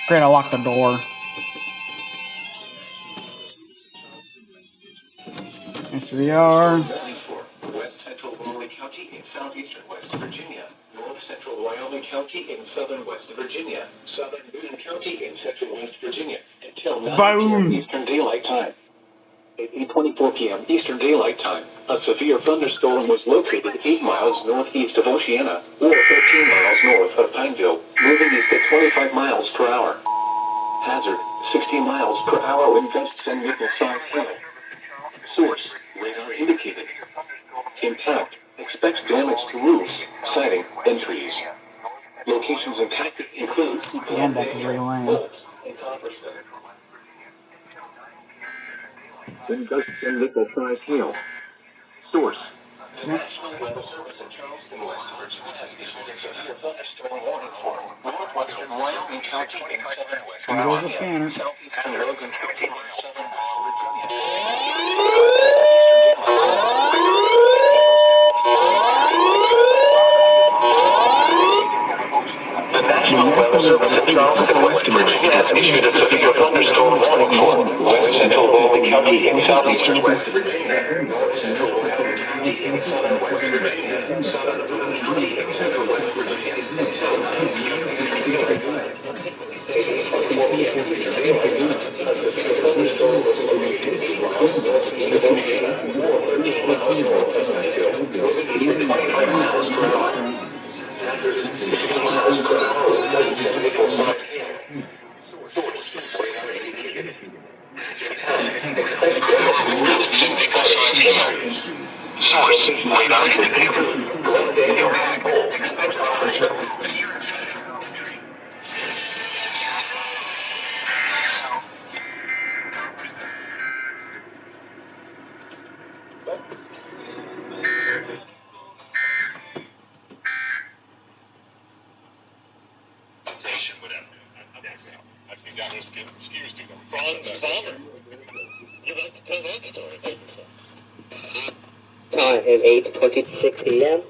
Great, I locked the door. SVR. West Central Wyoming County in southeastern West Virginia. North Central Wyoming County in southern West Virginia. Southern Boone County in central West Virginia. Until 9 p.m. Eastern Daylight Time. At 8:24 p.m. Eastern Daylight Time, a severe thunderstorm was located 8 miles northeast of Oceana, or 13 miles north of Pineville, moving east at 25 miles per hour. Hazard, 60 miles per hour wind gusts and nickel-sized hail. Source, radar indicated. Impact, expect damage to roofs, siding, and trees. Locations impacted include The end deck is really lame. and Copperstone. Wind gusts and nickel-sized hail. Source, the National Weather Service in Charleston, West Virginia has issued a severe thunderstorm warning for northwestern Wyoming County in southern West There's the scanner. southeastern Logan County in southern West Virginia. The National Weather Service in Charleston, West Virginia has issued a severe thunderstorm warning for west central Logan County in southeastern West Virginia, north central Wyoming County in southern West Virginia, southern Boone County in central West Virginia, and south I've seen down there skiers do that. Franz Palmer. You'd like to tell that story, maybe so. Time is 8:26 p.m.